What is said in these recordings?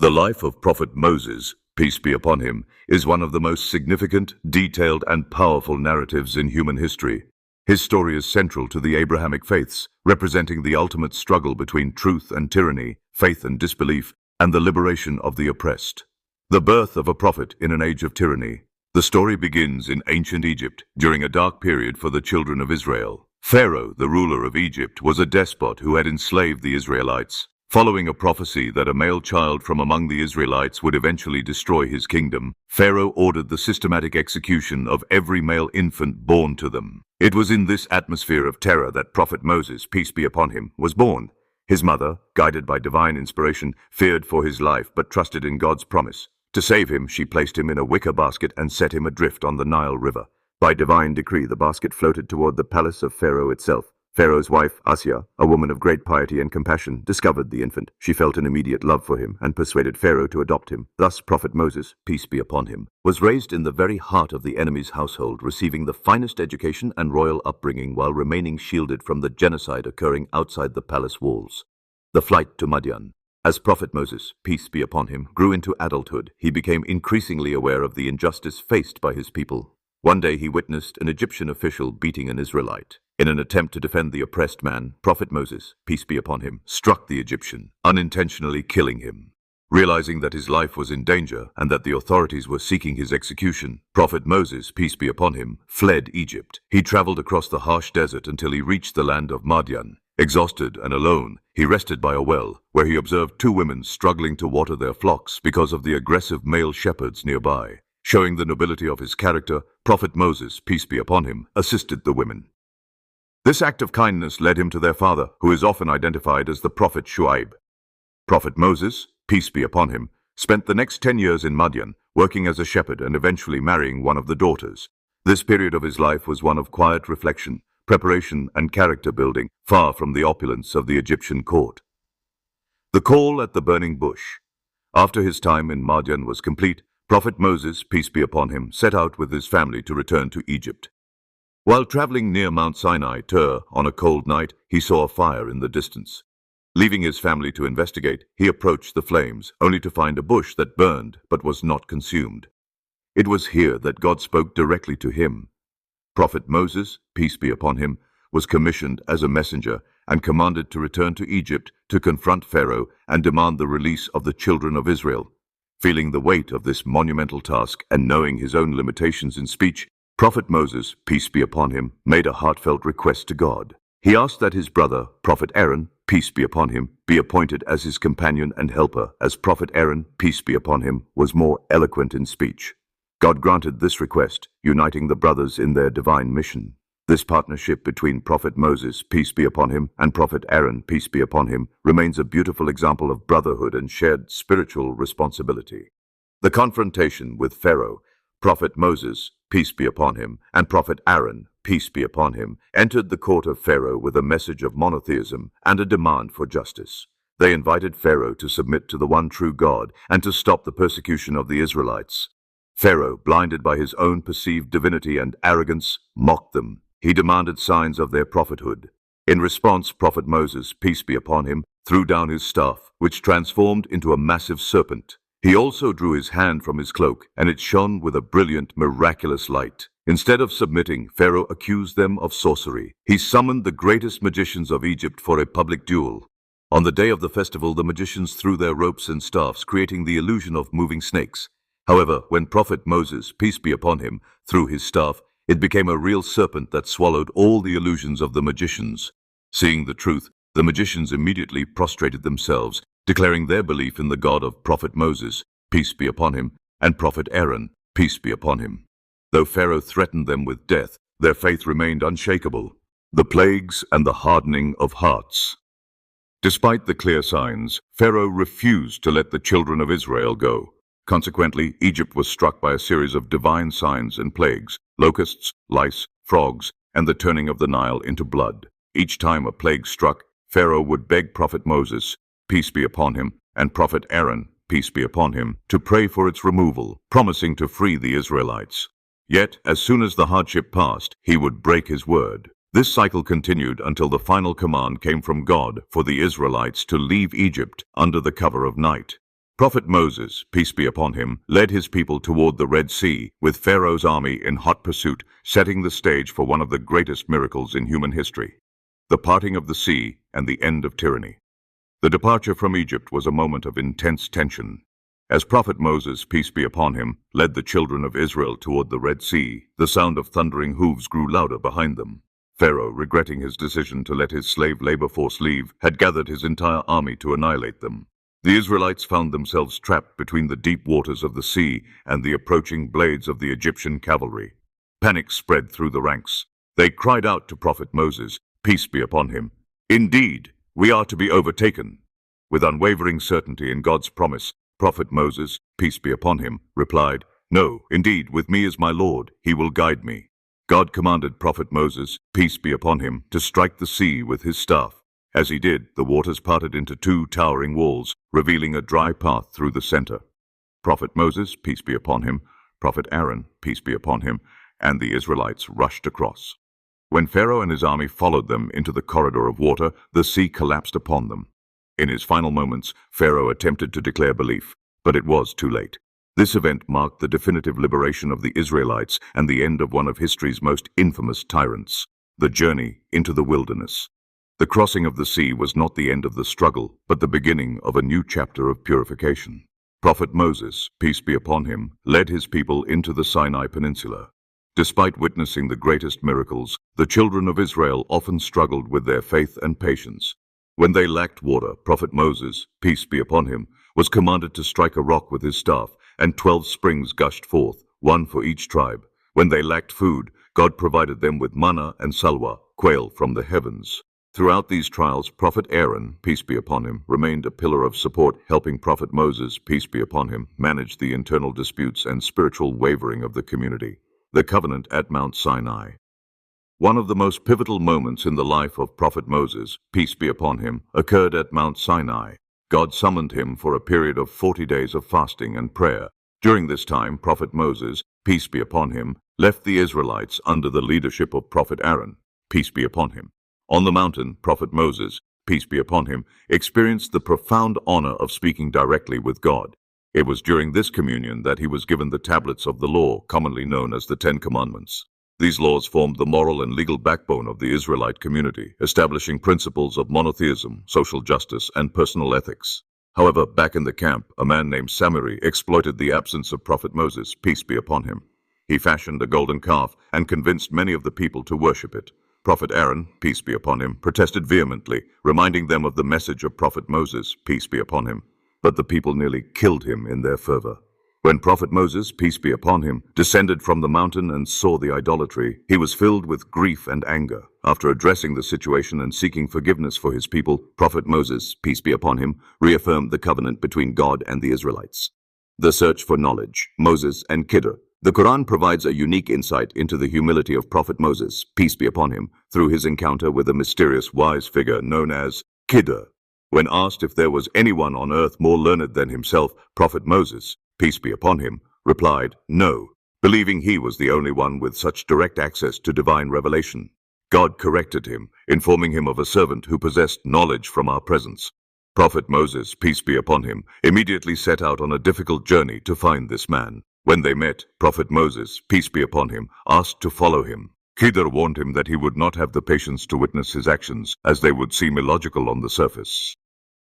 The life of Prophet Moses, peace be upon him, is one of the most significant, detailed, and powerful narratives in human history. His story is central to the Abrahamic faiths, representing the ultimate struggle between truth and tyranny, faith and disbelief, and the liberation of the oppressed. The birth of a prophet in an age of tyranny. The story begins in ancient Egypt, during a dark period for the children of Israel. Pharaoh, the ruler of Egypt, was a despot who had enslaved the Israelites. Following a prophecy that a male child from among the Israelites would eventually destroy his kingdom, Pharaoh ordered the systematic execution of every male infant born to them. It was in this atmosphere of terror that Prophet Moses, peace be upon him, was born. His mother, guided by divine inspiration, feared for his life but trusted in God's promise. To save him, she placed him in a wicker basket and set him adrift on the Nile River. By divine decree, the basket floated toward the palace of Pharaoh itself. Pharaoh's wife, Asya, a woman of great piety and compassion, discovered the infant. She felt an immediate love for him and persuaded Pharaoh to adopt him. Thus, Prophet Moses, peace be upon him, was raised in the very heart of the enemy's household, receiving the finest education and royal upbringing while remaining shielded from the genocide occurring outside the palace walls. The flight to Madian. As Prophet Moses, peace be upon him, grew into adulthood, he became increasingly aware of the injustice faced by his people. One day he witnessed an Egyptian official beating an Israelite. In an attempt to defend the oppressed man, Prophet Moses, peace be upon him, struck the Egyptian, unintentionally killing him. Realizing that his life was in danger and that the authorities were seeking his execution, Prophet Moses, peace be upon him, fled Egypt. He traveled across the harsh desert until he reached the land of Madian. Exhausted and alone, he rested by a well, where he observed two women struggling to water their flocks because of the aggressive male shepherds nearby. Showing the nobility of his character, Prophet Moses, peace be upon him, assisted the women. This act of kindness led him to their father, who is often identified as the Prophet Shu'aib. Prophet Moses, peace be upon him, spent the next 10 years in Madian, working as a shepherd and eventually marrying one of the daughters. This period of his life was one of quiet reflection, preparation, and character building, far from the opulence of the Egyptian court. The call at the burning bush. After his time in Madian was complete, Prophet Moses, peace be upon him, set out with his family to return to Egypt. While traveling near Mount Sinai, on a cold night, he saw a fire in the distance. Leaving his family to investigate, he approached the flames, only to find a bush that burned but was not consumed. It was here that God spoke directly to him. Prophet Moses, peace be upon him, was commissioned as a messenger and commanded to return to Egypt to confront Pharaoh and demand the release of the children of Israel. Feeling the weight of this monumental task and knowing his own limitations in speech, Prophet Moses, peace be upon him, made a heartfelt request to God. He asked that his brother, Prophet Aaron, peace be upon him, be appointed as his companion and helper, as Prophet Aaron, peace be upon him, was more eloquent in speech. God granted this request, uniting the brothers in their divine mission. This partnership between Prophet Moses, peace be upon him, and Prophet Aaron, peace be upon him, remains a beautiful example of brotherhood and shared spiritual responsibility. The confrontation with Pharaoh. Prophet Moses, peace be upon him, and Prophet Aaron, peace be upon him, entered the court of Pharaoh with a message of monotheism and a demand for justice. They invited Pharaoh to submit to the one true God and to stop the persecution of the Israelites. Pharaoh, blinded by his own perceived divinity and arrogance, mocked them. He demanded signs of their prophethood. In response, Prophet Moses, peace be upon him, threw down his staff, which transformed into a massive serpent. He also drew his hand from his cloak, and it shone with a brilliant, miraculous light. Instead of submitting, Pharaoh accused them of sorcery. He summoned the greatest magicians of Egypt for a public duel. On the day of the festival, the magicians threw their ropes and staffs, creating the illusion of moving snakes. However, when Prophet Moses, peace be upon him, threw his staff, it became a real serpent that swallowed all the illusions of the magicians. Seeing the truth, the magicians immediately prostrated themselves, declaring their belief in the God of Prophet Moses, peace be upon him, and Prophet Aaron, peace be upon him. Though Pharaoh threatened them with death, their faith remained unshakable. The plagues and the hardening of hearts. Despite the clear signs, Pharaoh refused to let the children of Israel go. Consequently, Egypt was struck by a series of divine signs and plagues, locusts, lice, frogs, and the turning of the Nile into blood. Each time a plague struck, Pharaoh would beg Prophet Moses, peace be upon him, and Prophet Aaron, peace be upon him, to pray for its removal, promising to free the Israelites. Yet, as soon as the hardship passed, he would break his word. This cycle continued until the final command came from God for the Israelites to leave Egypt under the cover of night. Prophet Moses, peace be upon him, led his people toward the Red Sea, with Pharaoh's army in hot pursuit, setting the stage for one of the greatest miracles in human history: the parting of the sea and the end of tyranny. The departure from Egypt was a moment of intense tension. As Prophet Moses, peace be upon him, led the children of Israel toward the Red Sea, the sound of thundering hooves grew louder behind them. Pharaoh, regretting his decision to let his slave labor force leave, had gathered his entire army to annihilate them. The Israelites found themselves trapped between the deep waters of the sea and the approaching blades of the Egyptian cavalry. Panic spread through the ranks. They cried out to Prophet Moses, peace be upon him, "Indeed, we are to be overtaken." With unwavering certainty in God's promise, Prophet Moses, peace be upon him, replied, "No, indeed, with me is my Lord, he will guide me." God commanded Prophet Moses, peace be upon him, to strike the sea with his staff. As he did, the waters parted into two towering walls, revealing a dry path through the center. Prophet Moses, peace be upon him, Prophet Aaron, peace be upon him, and the Israelites rushed across. When Pharaoh and his army followed them into the corridor of water, the sea collapsed upon them. In his final moments, Pharaoh attempted to declare belief, but it was too late. This event marked the definitive liberation of the Israelites and the end of one of history's most infamous tyrants: the journey into the wilderness. The crossing of the sea was not the end of the struggle, but the beginning of a new chapter of purification. Prophet Moses, peace be upon him, led his people into the Sinai Peninsula. Despite witnessing the greatest miracles, the children of Israel often struggled with their faith and patience. When they lacked water, Prophet Moses, peace be upon him, was commanded to strike a rock with his staff, and 12 springs gushed forth, one for each tribe. When they lacked food, God provided them with manna and salwa, quail from the heavens. Throughout these trials, Prophet Aaron, peace be upon him, remained a pillar of support, helping Prophet Moses, peace be upon him, manage the internal disputes and spiritual wavering of the community. The covenant at Mount Sinai. One of the most pivotal moments in the life of Prophet Moses, peace be upon him, occurred at Mount Sinai. God summoned him for a period of 40 days of fasting and prayer. During this time, Prophet Moses, peace be upon him, left the Israelites under the leadership of Prophet Aaron, peace be upon him. On the mountain, Prophet Moses, peace be upon him, experienced the profound honor of speaking directly with God. It was during this communion that he was given the tablets of the law, commonly known as the 10 Commandments. These laws formed the moral and legal backbone of the Israelite community, establishing principles of monotheism, social justice, and personal ethics. However, back in the camp, a man named Samiri exploited the absence of Prophet Moses, peace be upon him. He fashioned a golden calf and convinced many of the people to worship it. Prophet Aaron, peace be upon him, protested vehemently, reminding them of the message of Prophet Moses, peace be upon him. But the people nearly killed him in their fervor. When Prophet Moses, peace be upon him, descended from the mountain and saw the idolatry, he was filled with grief and anger. After addressing the situation and seeking forgiveness for his people, Prophet Moses, peace be upon him, reaffirmed the covenant between God and the Israelites. The search for knowledge, Moses and Khidr. The Quran provides a unique insight into the humility of Prophet Moses, peace be upon him, through his encounter with a mysterious wise figure known as Khidr. When asked if there was anyone on earth more learned than himself, Prophet Moses, peace be upon him, replied, no, believing he was the only one with such direct access to divine revelation. God corrected him, informing him of a servant who possessed knowledge from our presence. Prophet Moses, peace be upon him, immediately set out on a difficult journey to find this man. When they met, Prophet Moses, peace be upon him, asked to follow him. Khidr warned him that he would not have the patience to witness his actions, as they would seem illogical on the surface.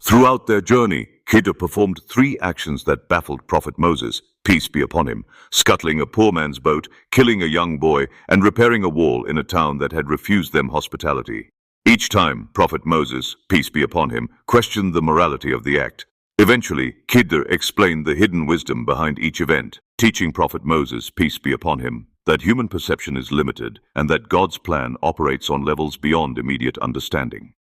Throughout their journey, Khidr performed 3 actions that baffled Prophet Moses, peace be upon him: scuttling a poor man's boat, killing a young boy, and repairing a wall in a town that had refused them hospitality. Each time, Prophet Moses, peace be upon him, questioned the morality of the act. Eventually, Khidr explained the hidden wisdom behind each event, teaching Prophet Moses, peace be upon him, that human perception is limited and that God's plan operates on levels beyond immediate understanding.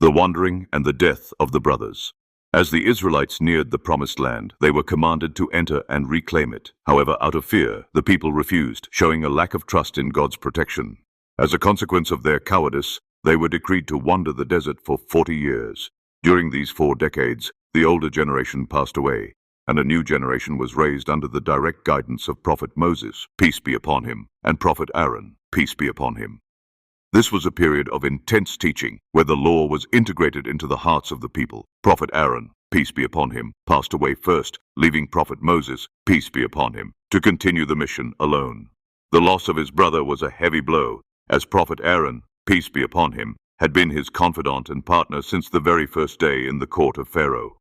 The wandering and the death of the brothers. As the Israelites neared the promised land, they were commanded to enter and reclaim it. However, out of fear, the people refused, showing a lack of trust in God's protection. As a consequence of their cowardice, they were decreed to wander the desert for 40 years. During these 4 decades, the older generation passed away, and a new generation was raised under the direct guidance of Prophet Moses, peace be upon him, and Prophet Aaron, peace be upon him. This was a period of intense teaching, where the law was integrated into the hearts of the people. Prophet Aaron, peace be upon him, passed away first, leaving Prophet Moses, peace be upon him, to continue the mission alone. The loss of his brother was a heavy blow, as Prophet Aaron, peace be upon him, had been his confidant and partner since the very first day in the court of Pharaoh.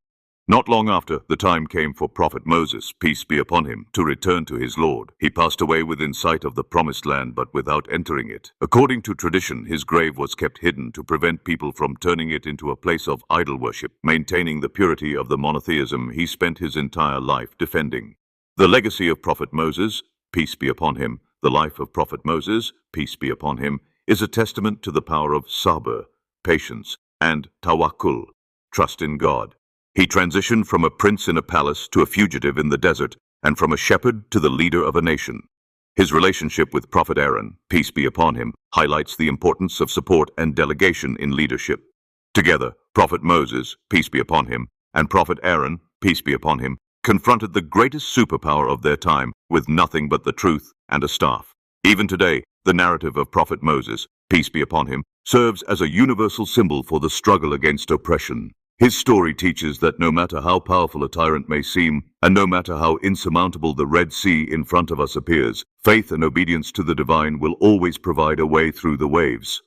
Not long after, the time came for Prophet Moses, peace be upon him, to return to his Lord. He passed away within sight of the promised land, but without entering it. According to tradition, his grave was kept hidden to prevent people from turning it into a place of idol worship, maintaining the purity of the monotheism he spent his entire life defending. The legacy of Prophet Moses, peace be upon him, the life of Prophet Moses, peace be upon him, is a testament to the power of sabr, patience, and tawakkul, trust in God. He transitioned from a prince in a palace to a fugitive in the desert, and from a shepherd to the leader of a nation. His relationship with Prophet Aaron, peace be upon him, highlights the importance of support and delegation in leadership. Together, Prophet Moses, peace be upon him, and Prophet Aaron, peace be upon him, confronted the greatest superpower of their time with nothing but the truth and a staff. Even today, the narrative of Prophet Moses, peace be upon him, serves as a universal symbol for the struggle against oppression. His story teaches that no matter how powerful a tyrant may seem, and no matter how insurmountable the Red Sea in front of us appears, faith and obedience to the divine will always provide a way through the waves.